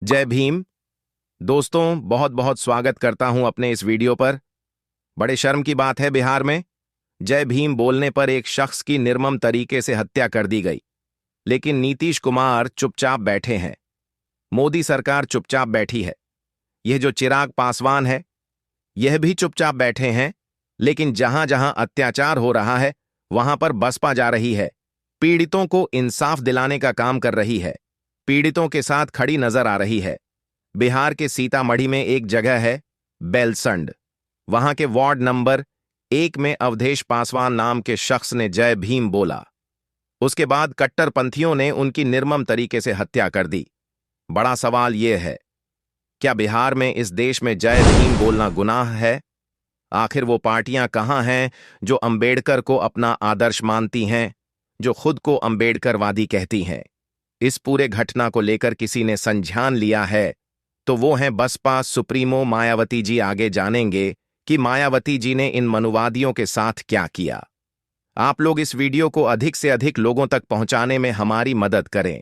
जय भीम। दोस्तों, बहुत बहुत स्वागत करता हूं अपने इस वीडियो पर। बड़े शर्म की बात है, बिहार में जय भीम बोलने पर एक शख्स की निर्मम तरीके से हत्या कर दी गई। लेकिन नीतीश कुमार चुपचाप बैठे हैं। मोदी सरकार चुपचाप बैठी है। यह जो चिराग पासवान है, यह भी चुपचाप बैठे हैं। लेकिन जहां जहां अत्याचार हो रहा है, वहां पर बसपा जा रही है। पीड़ितों को इंसाफ दिलाने का काम कर रही है। पीड़ितों के साथ खड़ी नजर आ रही है। बिहार के सीतामढ़ी में एक जगह है, बेलसंड। वहां के वार्ड नंबर 1 में अवधेश पासवान नाम के शख्स ने जय भीम बोला। उसके बाद कट्टरपंथियों ने उनकी निर्मम तरीके से हत्या कर दी। बड़ा सवाल यह है, क्या बिहार में, इस देश में जय भीम बोलना गुनाह है? आखिर वो पार्टियां कहां हैं जो अंबेडकर को अपना आदर्श मानती हैं, जो खुद को अंबेडकरवादी कहती हैं? इस पूरे घटना को लेकर किसी ने संज्ञान लिया है तो वो हैं बसपा सुप्रीमो मायावती जी। आगे जानेंगे कि मायावती जी ने इन मनुवादियों के साथ क्या किया। आप लोग इस वीडियो को अधिक से अधिक लोगों तक पहुंचाने में हमारी मदद करें।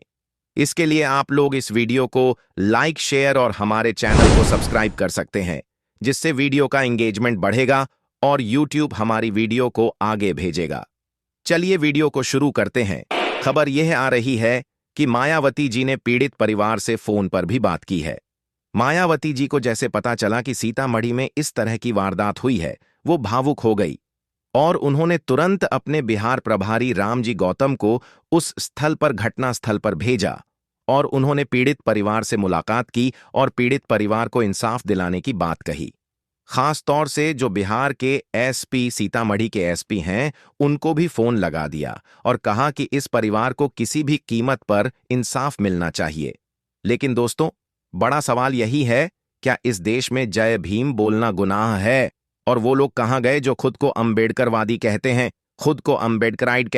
इसके लिए आप लोग इस वीडियो को लाइक, शेयर और हमारे चैनल को सब्सक्राइब कर सकते हैं, जिससे वीडियो का एंगेजमेंट बढ़ेगा और यूट्यूब हमारी वीडियो को आगे भेजेगा। चलिए वीडियो को शुरू करते हैं। खबर यह आ रही है कि मायावती जी ने पीड़ित परिवार से फोन पर भी बात की है। मायावती जी को जैसे पता चला कि सीतामढ़ी में इस तरह की वारदात हुई है, वो भावुक हो गई और उन्होंने तुरंत अपने बिहार प्रभारी रामजी गौतम को उस स्थल पर, घटना स्थल पर भेजा और उन्होंने पीड़ित परिवार से मुलाकात की और पीड़ित परिवार को इंसाफ दिलाने की बात कही। खास तौर से जो बिहार के एसपी, सीतामढ़ी के एसपी हैं, उनको भी फोन लगा दिया और कहा कि इस परिवार को किसी भी कीमत पर इंसाफ मिलना चाहिए। लेकिन दोस्तों, बड़ा सवाल यही है, क्या इस देश में जय भीम बोलना गुनाह है? और वो लोग कहां गए जो खुद को अंबेडकरवादी कहते हैं, खुद को अंबेडकराइट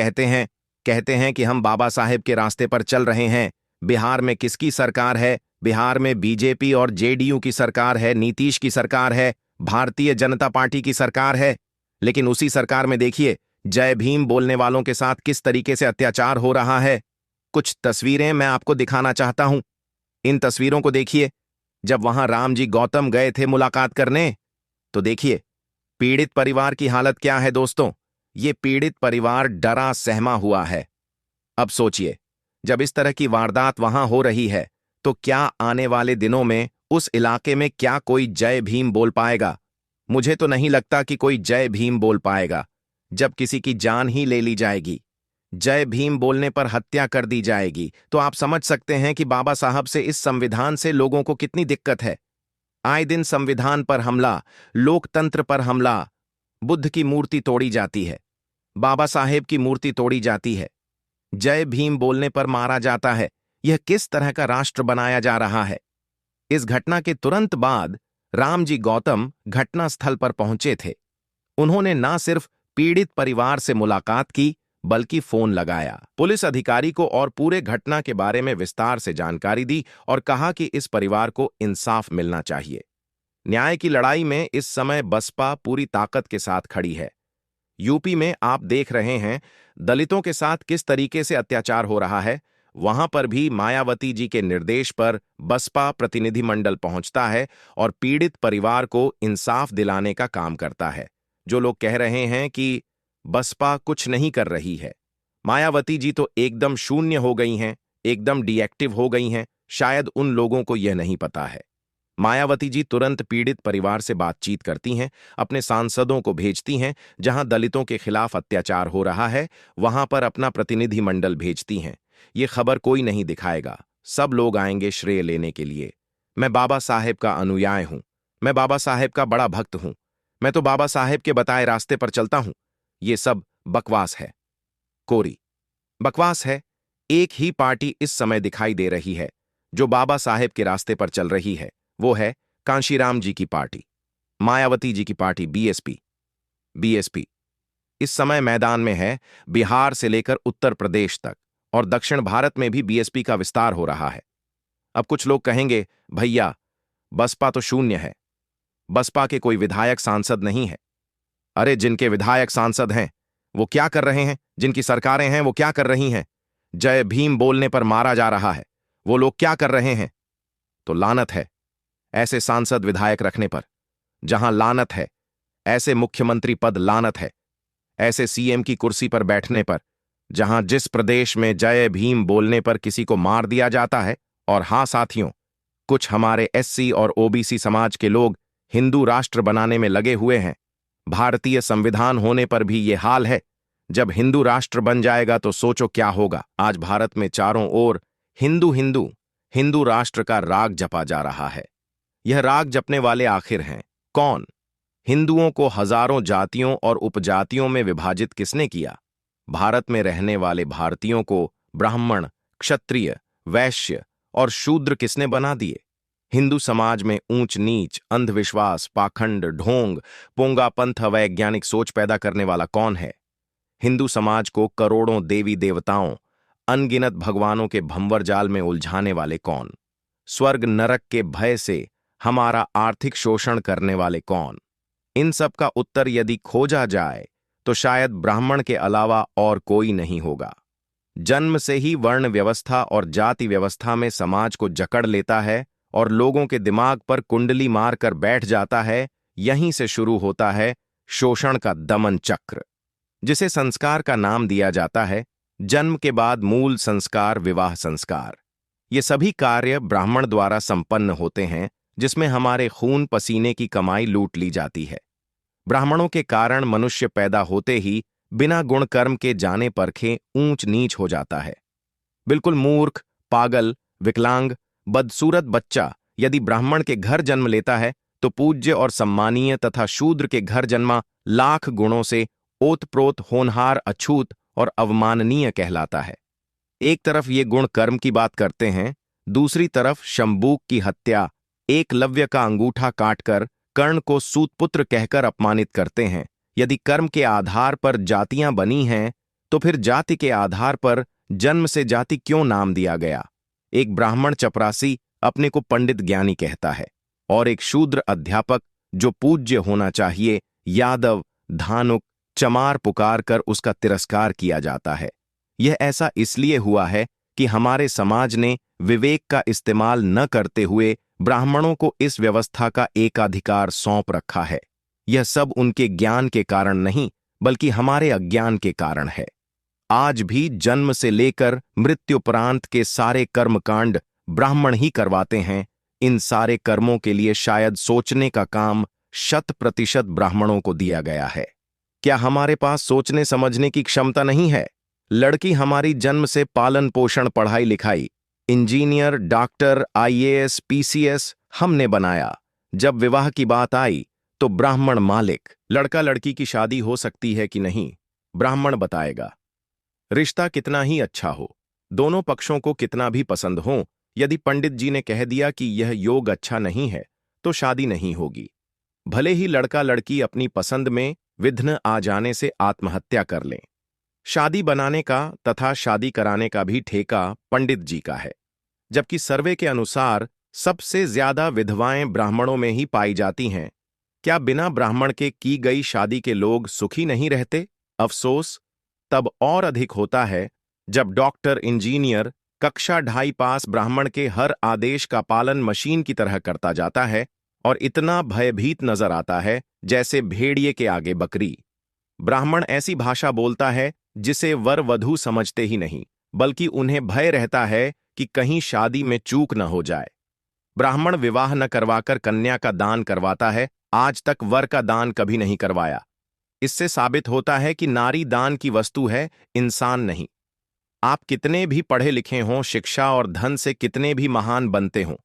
कहते हैं कि हम बाबा साहेब के रास्ते पर चल रहे हैं? बिहार में किसकी सरकार है? बिहार में बीजेपी और जेडीयू की सरकार है, नीतीश की सरकार है, भारतीय जनता पार्टी की सरकार है। लेकिन उसी सरकार में देखिए, जय भीम बोलने वालों के साथ किस तरीके से अत्याचार हो रहा है। कुछ तस्वीरें मैं आपको दिखाना चाहता हूं। इन तस्वीरों को देखिए। जब वहां रामजी गौतम गए थे मुलाकात करने, तो देखिए पीड़ित परिवार की हालत क्या है। दोस्तों, ये पीड़ित परिवार डरा सहमा हुआ है। अब सोचिए, जब इस तरह की वारदात वहां हो रही है, तो क्या आने वाले दिनों में उस इलाके में क्या कोई जय भीम बोल पाएगा? मुझे तो नहीं लगता कि कोई जय भीम बोल पाएगा। जब किसी की जान ही ले ली जाएगी, जय भीम बोलने पर हत्या कर दी जाएगी, तो आप समझ सकते हैं कि बाबा साहब से, इस संविधान से लोगों को कितनी दिक्कत है। आए दिन संविधान पर हमला, लोकतंत्र पर हमला, बुद्ध की मूर्ति तोड़ी जाती है, बाबा साहेब की मूर्ति तोड़ी जाती है, जय भीम बोलने पर मारा जाता है। यह किस तरह का राष्ट्र बनाया जा रहा है? इस घटना के तुरंत बाद रामजी गौतम घटनास्थल पर पहुंचे थे। उन्होंने ना सिर्फ पीड़ित परिवार से मुलाकात की, बल्कि फोन लगाया, पुलिस अधिकारी को और पूरे घटना के बारे में विस्तार से जानकारी दी और कहा कि इस परिवार को इंसाफ मिलना चाहिए। न्याय की लड़ाई में इस समय बसपा पूरी ताकत के साथ खड़ी है। यूपी में आप देख रहे हैं दलितों के साथ किस तरीके से अत्याचार हो रहा है। वहां पर भी मायावती जी के निर्देश पर बसपा प्रतिनिधिमंडल पहुंचता है और पीड़ित परिवार को इंसाफ दिलाने का काम करता है। जो लोग कह रहे हैं कि बसपा कुछ नहीं कर रही है, मायावती जी तो एकदम शून्य हो गई हैं, एकदम डीएक्टिव हो गई हैं, शायद उन लोगों को यह नहीं पता है। मायावती जी तुरंत पीड़ित परिवार से बातचीत करती हैं, अपने सांसदों को भेजती हैं। जहां दलितों के खिलाफ अत्याचार हो रहा है, वहां पर अपना प्रतिनिधिमंडल भेजती हैं। ये खबर कोई नहीं दिखाएगा, सब लोग आएंगे श्रेय लेने के लिए। मैं बाबा साहेब का अनुयायी हूं, मैं बाबा साहेब का बड़ा भक्त हूं, मैं तो बाबा साहेब के बताए रास्ते पर चलता हूं। ये सब बकवास है, कोरी बकवास है। एक ही पार्टी इस समय दिखाई दे रही है जो बाबा साहेब के रास्ते पर चल रही है, वो है कांशीराम जी की पार्टी, मायावती जी की पार्टी बीएसपी। बीएसपी इस समय मैदान में है, बिहार से लेकर उत्तर प्रदेश तक और दक्षिण भारत में भी बीएसपी का विस्तार हो रहा है। अब कुछ लोग कहेंगे, भैया बसपा तो शून्य है, बसपा के कोई विधायक सांसद नहीं है। अरे जिनके विधायक सांसद हैं वो क्या कर रहे हैं? जिनकी सरकारें हैं वो क्या कर रही हैं? जय भीम बोलने पर मारा जा रहा है, वो लोग क्या कर रहे हैं? तो लानत है ऐसे सांसद विधायक रखने पर। जहां लानत है ऐसे मुख्यमंत्री पद, लानत है ऐसे सीएम की कुर्सी पर बैठने पर। जहां जिस प्रदेश में जय भीम बोलने पर किसी को मार दिया जाता है। और हां साथियों, कुछ हमारे एससी और ओबीसी समाज के लोग हिंदू राष्ट्र बनाने में लगे हुए हैं। भारतीय संविधान होने पर भी ये हाल है। जब हिंदू राष्ट्र बन जाएगा तो सोचो क्या होगा। आज भारत में चारों ओर हिंदू हिंदू हिंदू राष्ट्र का राग जपा जा रहा है। यह राग जपने वाले आखिर हैं कौन? हिंदुओं को हजारों जातियों और उपजातियों में विभाजित किसने किया? भारत में रहने वाले भारतीयों को ब्राह्मण, क्षत्रिय, वैश्य और शूद्र किसने बना दिए? हिंदू समाज में ऊंच नीच, अंधविश्वास, पाखंड, ढोंग, पोंगापंथ, अवैज्ञानिक सोच पैदा करने वाला कौन है? हिंदू समाज को करोड़ों देवी देवताओं, अनगिनत भगवानों के भंवर जाल में उलझाने वाले कौन? स्वर्ग नरक के भय से हमारा आर्थिक शोषण करने वाले कौन? इन सब का उत्तर यदि खोजा जाए तो शायद ब्राह्मण के अलावा और कोई नहीं होगा। जन्म से ही वर्ण व्यवस्था और जाति व्यवस्था में समाज को जकड़ लेता है और लोगों के दिमाग पर कुंडली मारकर बैठ जाता है। यहीं से शुरू होता है शोषण का दमन चक्र, जिसे संस्कार का नाम दिया जाता है। जन्म के बाद मूल संस्कार, विवाह संस्कार, ये सभी कार्य ब्राह्मण द्वारा संपन्न होते हैं, जिसमें हमारे खून पसीने की कमाई लूट ली जाती है। ब्राह्मणों के कारण मनुष्य पैदा होते ही बिना गुण कर्म के जाने परखे ऊंच नीच हो जाता है। बिल्कुल मूर्ख, पागल, विकलांग, बदसूरत बच्चा यदि ब्राह्मण के घर जन्म लेता है तो पूज्य और सम्मानीय, तथा शूद्र के घर जन्मा लाख गुणों से ओतप्रोत, होनहार, अछूत और अवमाननीय कहलाता है। एक तरफ ये गुण कर्म की बात करते हैं, दूसरी तरफ शंबूक की हत्या, एकलव्य का अंगूठा काटकर कर्ण को सूतपुत्र कहकर अपमानित करते हैं। यदि कर्म के आधार पर जातियां बनी हैं तो फिर जाति के आधार पर जन्म से जाति क्यों नाम दिया गया? एक ब्राह्मण चपरासी अपने को पंडित ज्ञानी कहता है और एक शूद्र अध्यापक, जो पूज्य होना चाहिए, यादव, धानुक, चमार पुकार कर उसका तिरस्कार किया जाता है। यह ऐसा इसलिए हुआ है कि हमारे समाज ने विवेक का इस्तेमाल न करते हुए ब्राह्मणों को इस व्यवस्था का एकाधिकार सौंप रखा है। यह सब उनके ज्ञान के कारण नहीं, बल्कि हमारे अज्ञान के कारण है। आज भी जन्म से लेकर मृत्युपरांत के सारे कर्मकांड ब्राह्मण ही करवाते हैं। इन सारे कर्मों के लिए शायद सोचने का काम 100% ब्राह्मणों को दिया गया है। क्या हमारे पास सोचने समझने की क्षमता नहीं है? लड़की हमारी जन्म से पालन पोषण, पढ़ाई लिखाई, इंजीनियर, डॉक्टर, आईएएस, पीसीएस हमने बनाया। जब विवाह की बात आई तो ब्राह्मण मालिक। लड़का लड़की की शादी हो सकती है कि नहीं, ब्राह्मण बताएगा। रिश्ता कितना ही अच्छा हो, दोनों पक्षों को कितना भी पसंद हो, यदि पंडित जी ने कह दिया कि यह योग अच्छा नहीं है तो शादी नहीं होगी। भले ही लड़का लड़की अपनी पसंद में विघ्न आ जाने से आत्महत्या कर लें। शादी बनाने का तथा शादी कराने का भी ठेका पंडित जी का है। जबकि सर्वे के अनुसार सबसे ज्यादा विधवाएं ब्राह्मणों में ही पाई जाती हैं। क्या बिना ब्राह्मण के की गई शादी के लोग सुखी नहीं रहते? अफसोस तब और अधिक होता है जब डॉक्टर, इंजीनियर कक्षा 2.5 पास ब्राह्मण के हर आदेश का पालन मशीन की तरह करता जाता है और इतना भयभीत नजर आता है जैसे भेड़िए के आगे बकरी। ब्राह्मण ऐसी भाषा बोलता है जिसे वर वधू समझते ही नहीं, बल्कि उन्हें भय रहता है कि कहीं शादी में चूक न हो जाए। ब्राह्मण विवाह न करवाकर कन्या का दान करवाता है, आज तक वर का दान कभी नहीं करवाया। इससे साबित होता है कि नारी दान की वस्तु है, इंसान नहीं। आप कितने भी पढ़े लिखे हों, शिक्षा और धन से कितने भी महान बनते हों,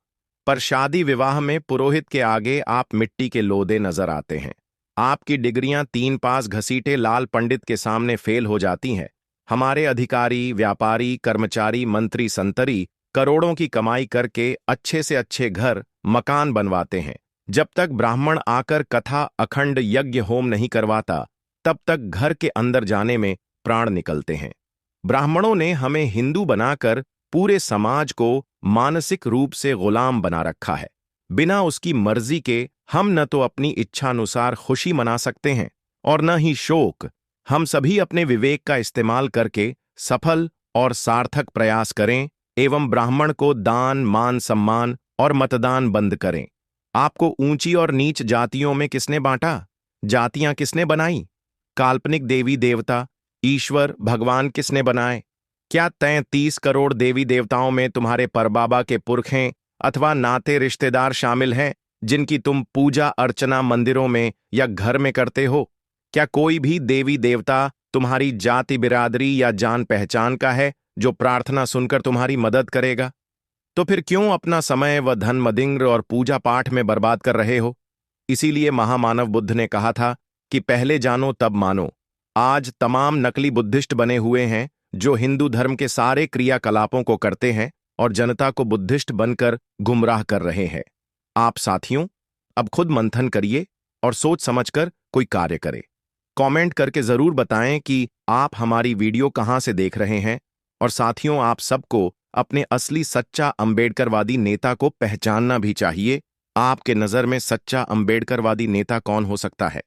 पर शादी विवाह में पुरोहित के आगे आप मिट्टी के लोदे नजर आते हैं। आपकी डिग्रियां 3 पास घसीटे लाल पंडित के सामने फेल हो जाती हैं। हमारे अधिकारी, व्यापारी, कर्मचारी, मंत्री, संतरी करोड़ों की कमाई करके अच्छे से अच्छे घर, मकान बनवाते हैं। जब तक ब्राह्मण आकर कथा, अखंड यज्ञ होम नहीं करवाता, तब तक घर के अंदर जाने में प्राण निकलते हैं। ब्राह्मणों ने हमें हिंदू बनाकर पूरे समाज को मानसिक रूप से गुलाम बना रखा है। बिना उसकी मर्जी के हम न तो अपनी इच्छानुसार खुशी मना सकते हैं और न ही शोक। हम सभी अपने विवेक का इस्तेमाल करके सफल और सार्थक प्रयास करें एवं ब्राह्मण को दान, मान, सम्मान और मतदान बंद करें। आपको ऊंची और नीच जातियों में किसने बांटा? जातियां किसने बनाई? काल्पनिक देवी देवता, ईश्वर, भगवान किसने बनाए? क्या 33 करोड़ देवी देवताओं में तुम्हारे परबाबा के पुरख हैं अथवा नाते रिश्तेदार शामिल हैं जिनकी तुम पूजा अर्चना मंदिरों में या घर में करते हो? क्या कोई भी देवी देवता तुम्हारी जाति बिरादरी या जान पहचान का है जो प्रार्थना सुनकर तुम्हारी मदद करेगा? तो फिर क्यों अपना समय व धन मदिंग्र और पूजा पाठ में बर्बाद कर रहे हो? इसीलिए महामानव बुद्ध ने कहा था कि पहले जानो तब मानो। आज तमाम नकली बुद्धिस्ट बने हुए हैं जो हिंदू धर्म के सारे क्रियाकलापों को करते हैं और जनता को बुद्धिस्ट बनकर गुमराह कर रहे हैं। आप साथियों, अब खुद मंथन करिए और सोच समझकर कोई कार्य करें। कमेंट करके जरूर बताएं कि आप हमारी वीडियो कहां से देख रहे हैं। और साथियों, आप सबको अपने असली सच्चा अंबेडकरवादी नेता को पहचानना भी चाहिए। आपके नज़र में सच्चा अंबेडकरवादी नेता कौन हो सकता है?